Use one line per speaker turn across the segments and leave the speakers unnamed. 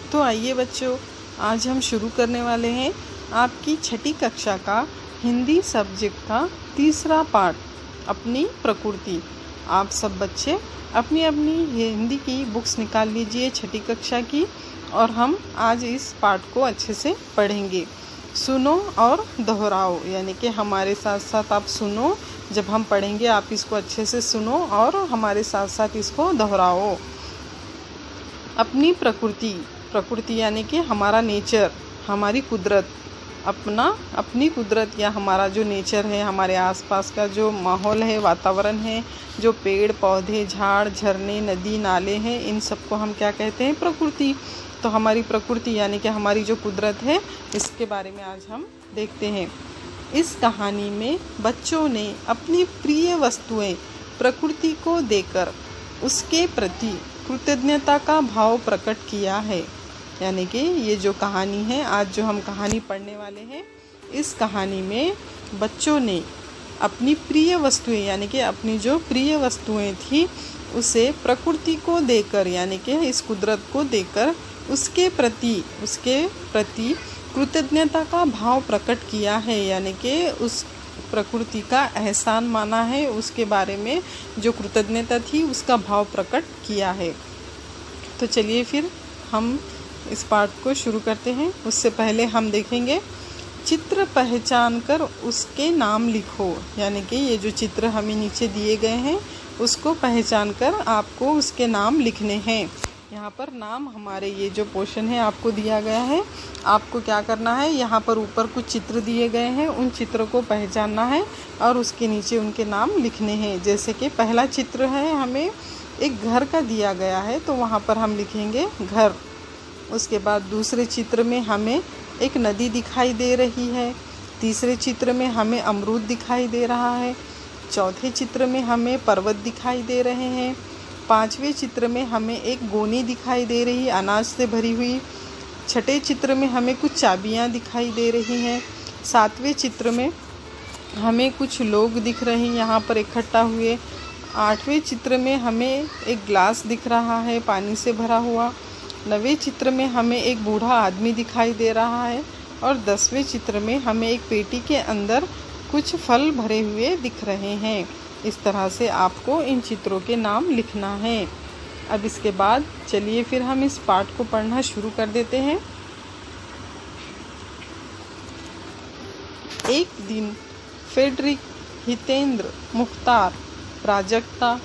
तो आइए बच्चों, आज हम शुरू करने वाले हैं आपकी छठी कक्षा का हिंदी सब्जेक्ट का तीसरा पाठ, अपनी प्रकृति। आप सब बच्चे अपनी अपनी हिंदी की बुक्स निकाल लीजिए छठी कक्षा की, और हम आज इस पाठ को अच्छे से पढ़ेंगे। सुनो और दोहराओ, यानी कि हमारे साथ साथ आप सुनो, जब हम पढ़ेंगे आप इसको अच्छे से सुनो और हमारे साथ साथ इसको दोहराओ। अपनी प्रकृति यानी कि हमारा नेचर, हमारी कुदरत। अपनी कुदरत या हमारा जो नेचर है, हमारे आसपास का जो माहौल है, वातावरण है, जो पेड़ पौधे, झाड़, झरने, नदी, नाले हैं, इन सबको हम क्या कहते हैं? प्रकृति। तो हमारी प्रकृति यानी कि हमारी जो कुदरत है, इसके बारे में आज हम देखते हैं। इस कहानी में बच्चों ने अपनी प्रिय वस्तुएं प्रकृति को देकर उसके प्रति कृतज्ञता का भाव प्रकट किया है। यानी कि ये जो कहानी है, आज जो हम कहानी पढ़ने वाले हैं, इस कहानी में बच्चों ने अपनी प्रिय वस्तुएं यानी कि अपनी जो प्रिय वस्तुएं थी उसे प्रकृति को देकर, यानी कि इस कुदरत को देकर उसके प्रति कृतज्ञता का भाव प्रकट किया है। यानी कि उस प्रकृति का एहसान माना है, उसके बारे में जो कृतज्ञता थी उसका भाव प्रकट किया है। तो चलिए फिर हम इस पाठ को शुरू करते हैं। उससे पहले हम देखेंगे चित्र पहचान कर उसके नाम लिखो। यानी कि ये जो चित्र हमें नीचे दिए गए हैं उसको पहचान कर आपको उसके नाम लिखने हैं। यहाँ पर नाम, हमारे ये जो पोर्शन है आपको दिया गया है, आपको क्या करना है, यहाँ पर ऊपर कुछ चित्र दिए गए हैं, उन चित्रों को पहचानना है और उसके नीचे उनके नाम लिखने हैं। जैसे कि पहला चित्र है, हमें एक घर का दिया गया है, तो वहाँ पर हम लिखेंगे घर। उसके बाद दूसरे चित्र में हमें एक नदी दिखाई दे रही है। तीसरे चित्र में हमें अमरूद दिखाई दे रहा है। चौथे चित्र में हमें पर्वत दिखाई दे रहे हैं। पांचवें चित्र में हमें एक गोनी दिखाई दे रही है, अनाज से भरी हुई। छठे चित्र में हमें कुछ चाबियां दिखाई दे रही हैं। सातवें चित्र में हमें कुछ लोग दिख रहे हैं यहाँ पर इकट्ठा हुए। आठवें चित्र में हमें एक ग्लास दिख रहा है पानी से भरा हुआ। 9वें चित्र में हमें एक बूढ़ा आदमी दिखाई दे रहा है। और 10वें चित्र में हमें एक पेटी के अंदर कुछ फल भरे हुए दिख रहे हैं। इस तरह से आपको इन चित्रों के नाम लिखना है। अब इसके बाद चलिए फिर हम इस पाठ को पढ़ना शुरू कर देते हैं। एक दिन फ्रेडरिक, हितेंद्र, मुख्तार, प्राजक्ता,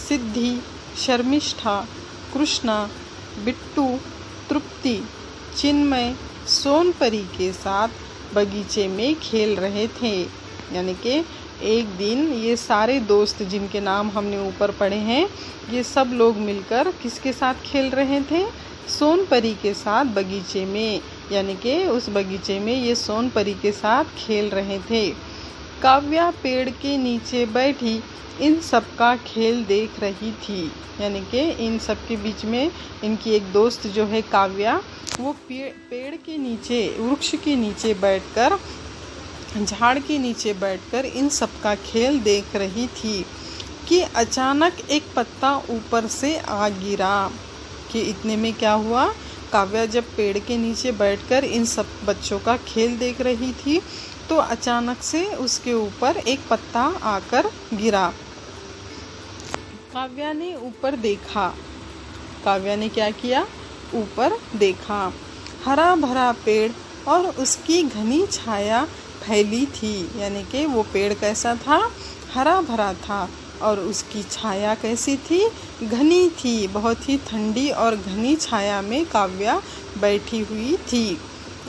सिद्धि, शर्मिष्ठा, कृष्णा, बिट्टू, तृप्ति, चिन्मय, सोनपरी के साथ बगीचे में खेल रहे थे। यानी कि एक दिन ये सारे दोस्त जिनके नाम हमने ऊपर पढ़े हैं, ये सब लोग मिलकर किसके साथ खेल रहे थे? सोनपरी के साथ बगीचे में। यानी कि उस बगीचे में ये सोनपरी के साथ खेल रहे थे। काव्या पेड़ के नीचे बैठी इन सब का खेल देख रही थी। यानी कि इन सब के बीच में इनकी एक दोस्त जो है काव्या, वो पेड़ के नीचे, वृक्ष के नीचे बैठकर, झाड़ के नीचे बैठकर इन सब का खेल देख रही थी कि अचानक एक पत्ता ऊपर से आ गिरा। कि इतने में क्या हुआ, काव्या जब पेड़ के नीचे बैठकर इन सब बच्चों का खेल देख रही थी तो अचानक से उसके ऊपर एक पत्ता आकर गिरा। काव्या ने ऊपर देखा। काव्या ने क्या किया? ऊपर देखा। हरा भरा पेड़ और उसकी घनी छाया फैली थी। यानी कि वो पेड़ कैसा था? हरा भरा था। और उसकी छाया कैसी थी? घनी थी। बहुत ही ठंडी और घनी छाया में काव्या बैठी हुई थी।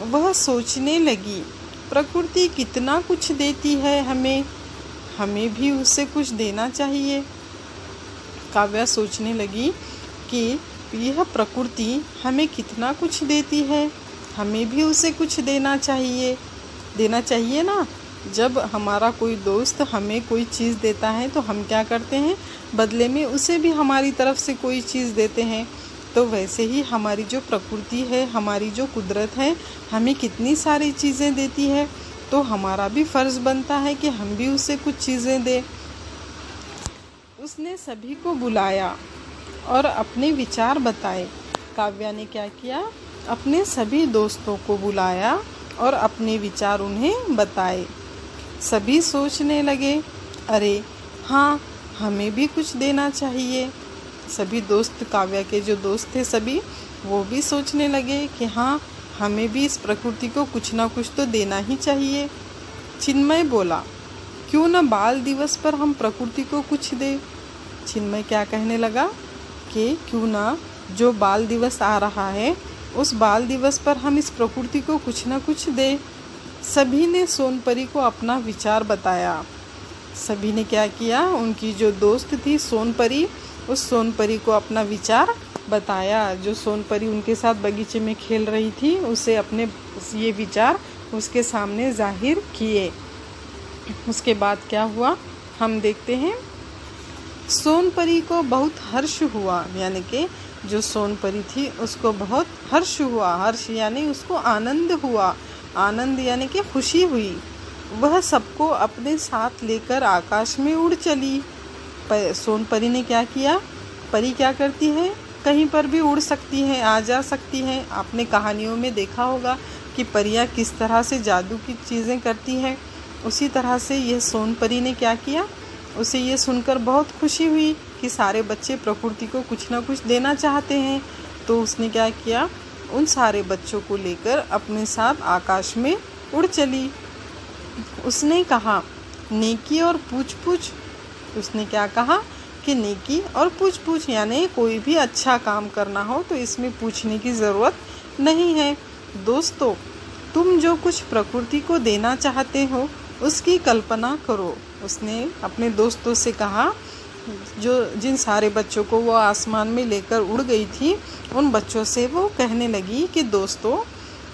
वह सोचने लगी, प्रकृति कितना कुछ देती है हमें भी उससे कुछ देना चाहिए। काव्या सोचने लगी कि यह प्रकृति हमें कितना कुछ देती है, हमें भी उसे कुछ देना चाहिए ना। जब हमारा कोई दोस्त हमें कोई चीज़ देता है तो हम क्या करते हैं? बदले में उसे भी हमारी तरफ से कोई चीज़ देते हैं। तो वैसे ही हमारी जो प्रकृति है, हमारी जो कुदरत है, हमें कितनी सारी चीज़ें देती है, तो हमारा भी फ़र्ज़ बनता है कि हम भी उसे कुछ चीज़ें दें। उसने सभी को बुलाया और अपने विचार बताए। काव्या ने क्या किया? अपने सभी दोस्तों को बुलाया और अपने विचार उन्हें बताए। सभी सोचने लगे, अरे हाँ, हमें भी कुछ देना चाहिए। सभी दोस्त, काव्या के जो दोस्त थे सभी, वो भी सोचने लगे कि हाँ, हमें भी इस प्रकृति को कुछ ना कुछ तो देना ही चाहिए। चिन्मय बोला, क्यों न बाल दिवस पर हम प्रकृति को कुछ दें। चिन्मय क्या कहने लगा कि क्यों ना जो बाल दिवस आ रहा है उस बाल दिवस पर हम इस प्रकृति को कुछ ना कुछ दें। सभी ने सोनपरी को अपना विचार बताया। सभी ने क्या किया, उनकी जो दोस्त थी सोनपरी, उस सोनपरी को अपना विचार बताया। जो सोनपरी उनके साथ बगीचे में खेल रही थी, उसे अपने ये विचार उसके सामने जाहिर किए। उसके बाद क्या हुआ हम देखते हैं। सोनपरी को बहुत हर्ष हुआ, यानी कि जो सोनपरी थी उसको बहुत हर्ष हुआ। हर्ष यानी उसको आनंद हुआ, आनंद यानी कि खुशी हुई। वह सबको अपने साथ लेकर आकाश में उड़ चली। सोनपरी ने क्या किया, परी क्या करती है, कहीं पर भी उड़ सकती है, आ जा सकती है। आपने कहानियों में देखा होगा कि परियां किस तरह से जादू की चीज़ें करती हैं। उसी तरह से यह सोनपरी ने क्या किया, उसे ये सुनकर बहुत खुशी हुई कि सारे बच्चे प्रकृति को कुछ ना कुछ देना चाहते हैं। तो उसने क्या किया, उन सारे बच्चों को लेकर अपने साथ आकाश में उड़ चली। उसने कहा, नेकी और पूछ पूछ। उसने क्या कहा कि नेकी और पूछ पूछ, यानी कोई भी अच्छा काम करना हो तो इसमें पूछने की ज़रूरत नहीं है। दोस्तों, तुम जो कुछ प्रकृति को देना चाहते हो उसकी कल्पना करो। उसने अपने दोस्तों से कहा, जो जिन सारे बच्चों को वो आसमान में लेकर उड़ गई थी, उन बच्चों से वो कहने लगी कि दोस्तों,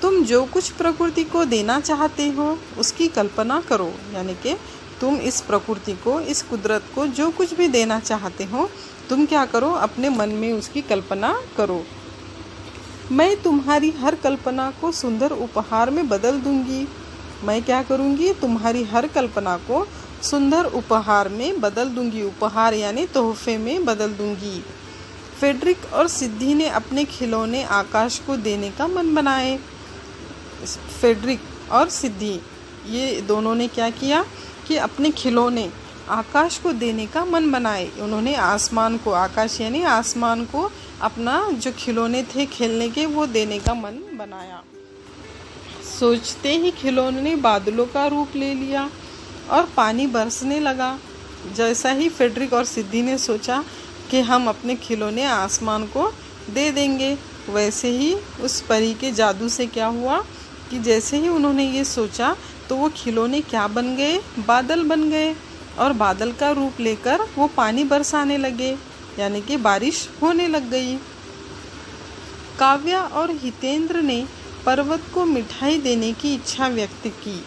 तुम जो कुछ प्रकृति को देना चाहते हो उसकी कल्पना करो। यानी कि तुम इस प्रकृति को, इस कुदरत को जो कुछ भी देना चाहते हो, तुम क्या करो, अपने मन में उसकी कल्पना करो। मैं तुम्हारी हर कल्पना को सुंदर उपहार में बदल दूंगी। मैं क्या करूंगी, तुम्हारी हर कल्पना को सुंदर उपहार में बदल दूंगी। उपहार यानी तोहफे में बदल दूंगी। फेडरिक और सिद्धि ने अपने खिलौने आकाश को देने का मन बनाए। फेडरिक और सिद्धि ये दोनों ने क्या किया कि अपने खिलौने आकाश को देने का मन बनाए। उन्होंने आसमान को, आकाश यानी आसमान को, अपना जो खिलौने थे खेलने के वो देने का मन बनाया। सोचते ही खिलौने ने बादलों का रूप ले लिया और पानी बरसने लगा। जैसा ही फेडरिक और सिद्धि ने सोचा कि हम अपने खिलौने आसमान को दे देंगे, वैसे ही उस परी के जादू से क्या हुआ कि जैसे ही उन्होंने ये सोचा तो वो खिलौने क्या बन गए, बादल बन गए। और बादल का रूप लेकर वो पानी बरसाने लगे, यानी कि बारिश होने लग गई। काव्या और हितेंद्र ने पर्वत को मिठाई देने की इच्छा व्यक्त की।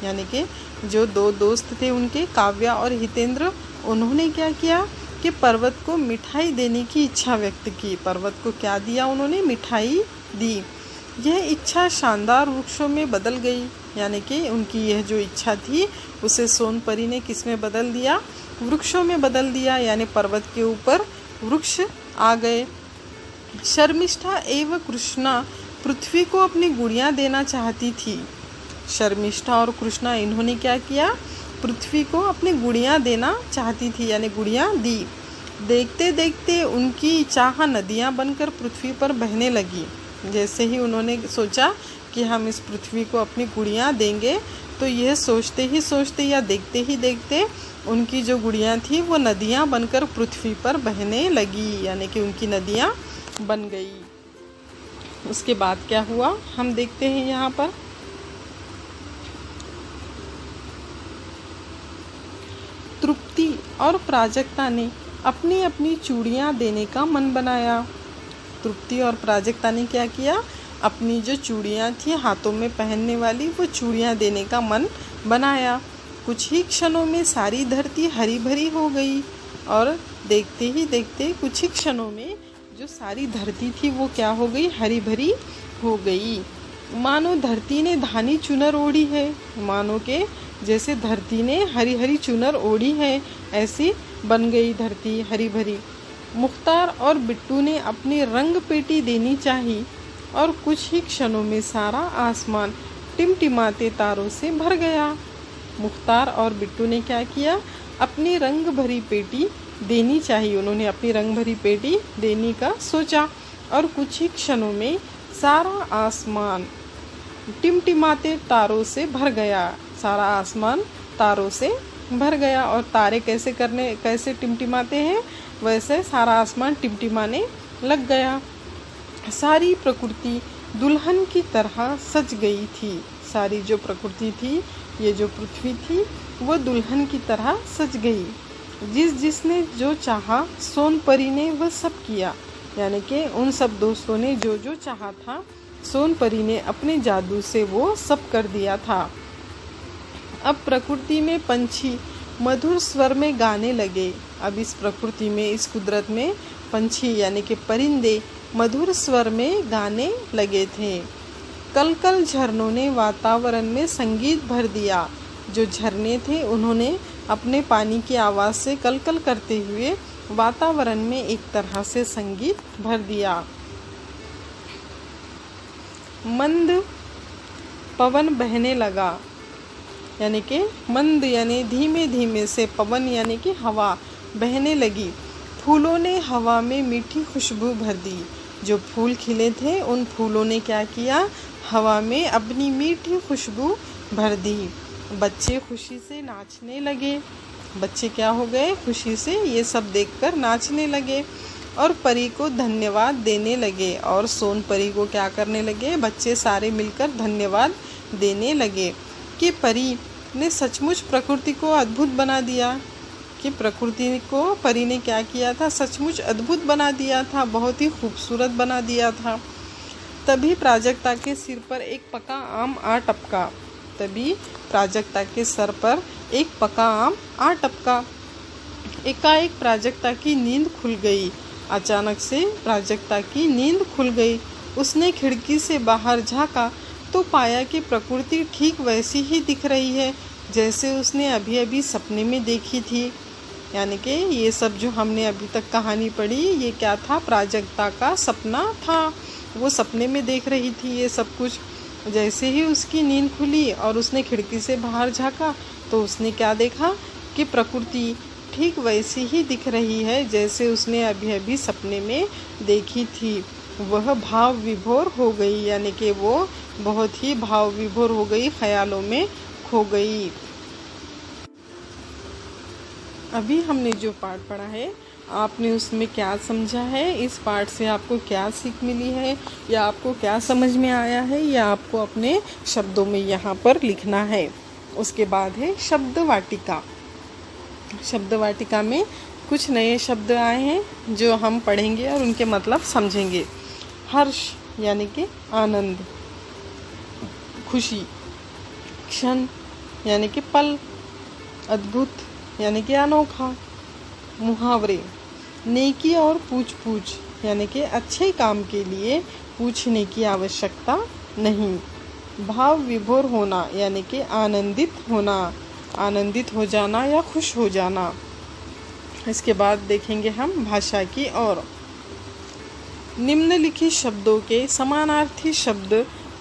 यानी कि जो दो दोस्त थे उनके, काव्या और हितेंद्र, उन्होंने क्या किया कि पर्वत को मिठाई देने की इच्छा व्यक्त की। पर्वत को क्या दिया उन्होंने, मिठाई दी। यह इच्छा शानदार वृक्षों में बदल गई। यानी कि उनकी यह जो इच्छा थी उसे सोनपरी ने किस में बदल दिया, वृक्षों में बदल दिया। यानी पर्वत के ऊपर वृक्ष आ गए। शर्मिष्ठा एवं कृष्णा पृथ्वी को अपनी गुड़ियाँ देना चाहती थी। शर्मिष्ठा और कृष्णा इन्होंने क्या किया, पृथ्वी को अपनी गुड़ियाँ देना चाहती थी, यानी गुड़ियाँ दी। देखते देखते उनकी चाह नदियाँ बनकर पृथ्वी पर बहने लगी। जैसे ही उन्होंने सोचा कि हम इस पृथ्वी को अपनी गुड़ियाँ देंगे, तो यह सोचते ही सोचते या देखते ही देखते उनकी जो गुड़ियाँ थी वो नदियाँ बनकर पृथ्वी पर बहने लगी। यानी कि उनकी नदियाँ बन गई। उसके बाद क्या हुआ हम देखते हैं यहाँ पर। तृप्ति और प्राजक्ता ने अपनी अपनी चूड़ियाँ देने का मन बनाया। तृप्ति और प्राजक्ता ने क्या किया, अपनी जो चूड़ियाँ थी हाथों में पहनने वाली, वो चूड़ियाँ देने का मन बनाया। कुछ ही क्षणों में सारी धरती हरी भरी हो गई और देखते ही देखते कुछ ही क्षणों में जो सारी धरती थी वो क्या हो गई, हरी भरी हो गई। मानो धरती ने धानी चुनर ओढ़ी है। मानो के जैसे धरती ने हरी हरी चुनर ओढ़ी है, ऐसी बन गई धरती हरी भरी। मुख्तार और बिट्टू ने अपनी रंग पेटी देनी चाही। और कुछ ही क्षणों में सारा आसमान टिमटिमाते तारों से भर गया। मुख्तार और बिट्टू ने क्या किया, अपनी रंग भरी पेटी देनी चाहिए। उन्होंने अपनी रंग भरी पेटी देने का सोचा और कुछ ही क्षणों में सारा आसमान टिमटिमाते तारों से भर गया। सारा आसमान तारों से भर गया। और तारे कैसे टिमटिमाते हैं, वैसे सारा आसमान टिमटिमाने लग गया। सारी प्रकृति दुल्हन की तरह सज गई थी। सारी जो प्रकृति थी, ये जो पृथ्वी थी, वो दुल्हन की तरह सज गई। जिसने जो चाहा सोनपरी ने वह सब किया, यानी कि उन सब दोस्तों ने जो जो चाहा था, सोनपरी ने अपने जादू से वो सब कर दिया था। अब प्रकृति में पंछी मधुर स्वर में गाने लगे। अब इस प्रकृति में, इस कुदरत में पंछी यानी कि परिंदे मधुर स्वर में गाने लगे थे। कलकल झरनों ने वातावरण में संगीत भर दिया। जो झरने थे उन्होंने अपने पानी की आवाज़ से कलकल करते हुए वातावरण में एक तरह से संगीत भर दिया। मंद पवन बहने लगा, यानी कि मंद यानी धीमे धीमे से, पवन यानी कि हवा बहने लगी। फूलों ने हवा में मीठी खुशबू भर दी। जो फूल खिले थे उन फूलों ने क्या किया, हवा में अपनी मीठी खुशबू भर दी। बच्चे खुशी से नाचने लगे। बच्चे क्या हो गए, खुशी से ये सब देखकर नाचने लगे और परी को धन्यवाद देने लगे। और सोनपरी को क्या करने लगे, बच्चे सारे मिलकर धन्यवाद देने लगे कि परी ने सचमुच प्रकृति को अद्भुत बना दिया। कि प्रकृति को परी ने क्या किया था, सचमुच अद्भुत बना दिया था, बहुत ही खूबसूरत बना दिया था। तभी प्राजक्ता के सिर पर एक पका आम आ टपका। तभी प्राजक्ता के सर पर एक पका आम आ टपका। एकाएक प्राजक्ता की नींद खुल गई। अचानक से प्राजक्ता की नींद खुल गई। उसने खिड़की से बाहर झांका तो पाया कि प्रकृति ठीक वैसी ही दिख रही है जैसे उसने अभी अभी सपने में देखी थी। यानी कि ये सब जो हमने अभी तक कहानी पढ़ी, ये क्या था, प्राजक्ता का सपना था। वो सपने में देख रही थी ये सब कुछ। जैसे ही उसकी नींद खुली और उसने खिड़की से बाहर झांका तो उसने क्या देखा कि प्रकृति ठीक वैसी ही दिख रही है जैसे उसने अभी अभी सपने में देखी थी। वह भाव विभोर हो गई, यानी कि वो बहुत ही भाव विभोर हो गई, ख्यालों में खो गई। अभी हमने जो पाठ पढ़ा है, आपने उसमें क्या समझा है, इस पाठ से आपको क्या सीख मिली है, या आपको क्या समझ में आया है, या आपको अपने शब्दों में यहाँ पर लिखना है। उसके बाद है शब्द वाटिका। शब्द वाटिका में कुछ नए शब्द आए हैं जो हम पढ़ेंगे और उनके मतलब समझेंगे। हर्ष यानी कि आनंद, खुशी, क्षण यानी कि पल, अद्भुत यानी कि अनोखा, मुहावरे, नेकी और पूछ यानी कि अच्छे काम के लिए पूछने की आवश्यकता नहीं, भाव विभोर होना यानी कि आनंदित होना, आनंदित हो जाना या खुश हो जाना। इसके बाद देखेंगे हम भाषा की ओर। निम्नलिखित शब्दों के समानार्थी शब्द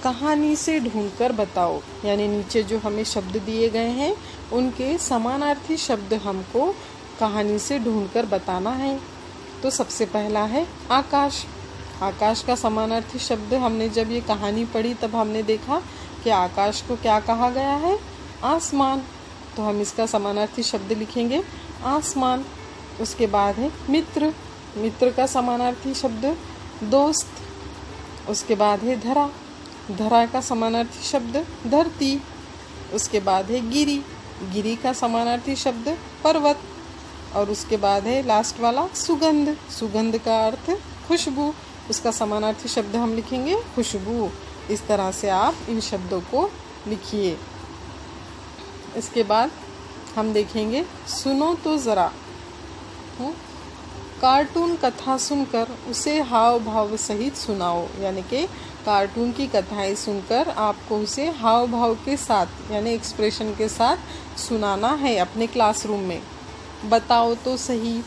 कहानी से ढूंढकर बताओ। यानी नीचे जो हमें शब्द दिए गए हैं उनके समानार्थी शब्द हमको कहानी से ढूंढकर बताना है। तो सबसे पहला है आकाश। आकाश का समानार्थी शब्द हमने जब ये कहानी पढ़ी तब हमने देखा कि आकाश को क्या कहा गया है, आसमान। तो हम इसका समानार्थी शब्द लिखेंगे आसमान। उसके बाद है मित्र। मित्र का समानार्थी शब्द दोस्त। उसके बाद है धरा। धरा का समानार्थी शब्द धरती। उसके बाद है गिरी। गिरी का समानार्थी शब्द पर्वत। और उसके बाद है लास्ट वाला सुगंध। सुगंध का अर्थ खुशबू। उसका समानार्थी शब्द हम लिखेंगे खुशबू। इस तरह से आप इन शब्दों को लिखिए। इसके बाद हम देखेंगे सुनो तो ज़रा। कार्टून कथा सुनकर उसे हाव भाव सहित सुनाओ। यानी कि कार्टून की कथाएं सुनकर आपको उसे हाव भाव के साथ यानी एक्सप्रेशन के साथ सुनाना है अपने क्लासरूम में। बताओ तो सही,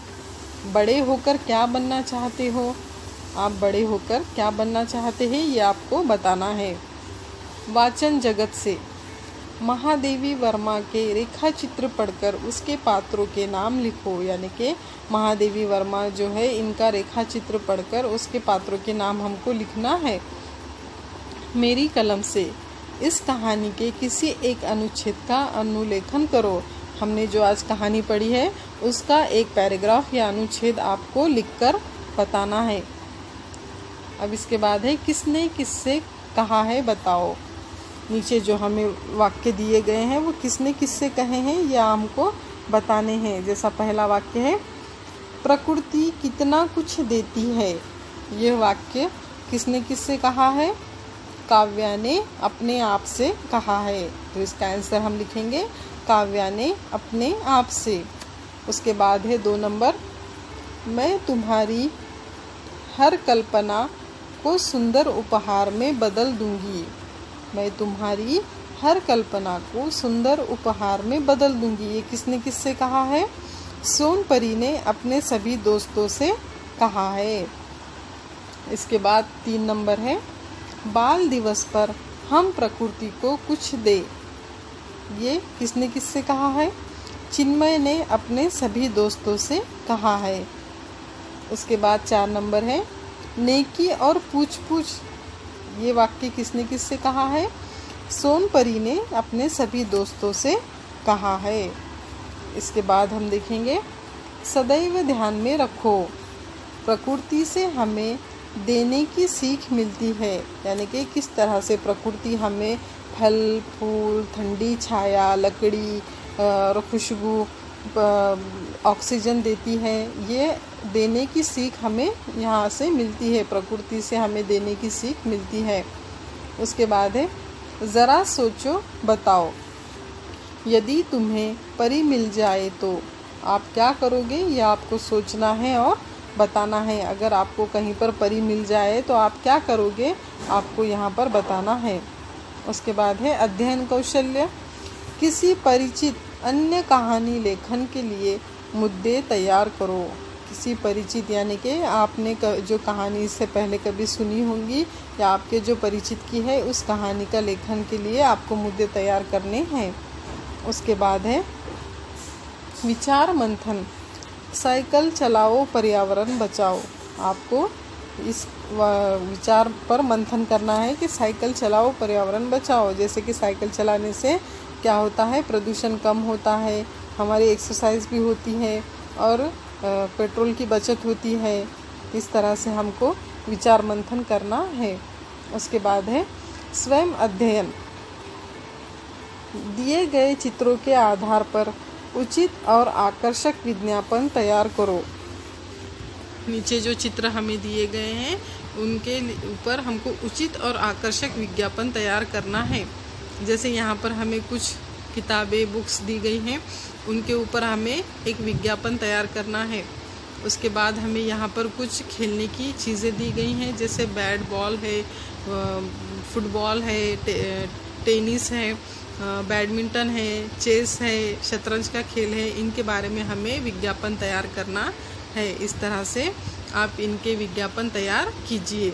बड़े होकर क्या बनना चाहते हो। आप बड़े होकर क्या बनना चाहते हैं ये आपको बताना है। वाचन जगत से महादेवी वर्मा के रेखा चित्र पढ़कर उसके पात्रों के नाम लिखो। यानी कि महादेवी वर्मा जो है इनका रेखा चित्र पढ़कर उसके पात्रों के नाम हमको लिखना है। मेरी कलम से इस कहानी के किसी एक अनुच्छेद का अनुलेखन करो। हमने जो आज कहानी पढ़ी है उसका एक पैराग्राफ या अनुच्छेद आपको लिखकर बताना है। अब इसके बाद है किसने किससे कहा है बताओ। नीचे जो हमें वाक्य दिए गए हैं वो किसने किससे कहे हैं या हमको बताने हैं। जैसा पहला वाक्य है, प्रकृति कितना कुछ देती है। यह वाक्य किसने किससे कहा है? काव्या ने अपने आप से कहा है। तो इसका आंसर हम लिखेंगे काव्या ने अपने आप से। उसके बाद है 2 नंबर, मैं तुम्हारी हर कल्पना को सुंदर उपहार में बदल दूंगी। मैं तुम्हारी हर कल्पना को सुंदर उपहार में बदल दूंगी। ये किसने किससे कहा है? सोनपरी ने अपने सभी दोस्तों से कहा है। इसके बाद 3 नंबर है, बाल दिवस पर हम प्रकृति को कुछ दे। ये किसने किससे कहा है? चिन्मय ने अपने सभी दोस्तों से कहा है। उसके बाद 4 नंबर है, नेकी और पूछ पूछ। ये वाक्य किसने किससे कहा है? सोनपरी ने अपने सभी दोस्तों से कहा है। इसके बाद हम देखेंगे, सदैव ध्यान में रखो, प्रकृति से हमें देने की सीख मिलती है। यानी कि किस तरह से प्रकृति हमें फल फूल, ठंडी छाया, लकड़ी और खुशबू, ऑक्सीजन देती है। ये देने की सीख हमें यहाँ से मिलती है, प्रकृति से हमें देने की सीख मिलती है। उसके बाद है, ज़रा सोचो बताओ, यदि तुम्हें परी मिल जाए तो आप क्या करोगे? यह आपको सोचना है और बताना है। अगर आपको कहीं पर परी मिल जाए तो आप क्या करोगे? आपको यहाँ पर बताना है। उसके बाद है अध्ययन कौशल्य, किसी परिचित अन्य कहानी लेखन के लिए मुद्दे तैयार करो। किसी परिचित यानी कि आपने जो कहानी इससे पहले कभी सुनी होंगी या आपके जो परिचित की है उस कहानी का लेखन के लिए आपको मुद्दे तैयार करने हैं। उसके बाद है विचार मंथन, साइकिल चलाओ पर्यावरण बचाओ। आपको इस विचार पर मंथन करना है कि साइकिल चलाओ पर्यावरण बचाओ। जैसे कि साइकिल चलाने से क्या होता है? प्रदूषण कम होता है, हमारी एक्सरसाइज भी होती है और पेट्रोल की बचत होती है। इस तरह से हमको विचार मंथन करना है। उसके बाद है स्वयं अध्ययन, दिए गए चित्रों के आधार पर उचित और आकर्षक विज्ञापन तैयार करो। नीचे जो चित्र हमें दिए गए हैं उनके ऊपर हमको उचित और आकर्षक विज्ञापन तैयार करना है। जैसे यहाँ पर हमें कुछ किताबें, बुक्स दी गई हैं, उनके ऊपर हमें एक विज्ञापन तैयार करना है। उसके बाद हमें यहाँ पर कुछ खेलने की चीज़ें दी गई हैं, जैसे बैट बॉल है, फुटबॉल है, टेनिस है, बैडमिंटन है, चेस है, शतरंज का खेल है। इनके बारे में हमें विज्ञापन तैयार करना है। इस तरह से आप इनके विज्ञापन तैयार कीजिए।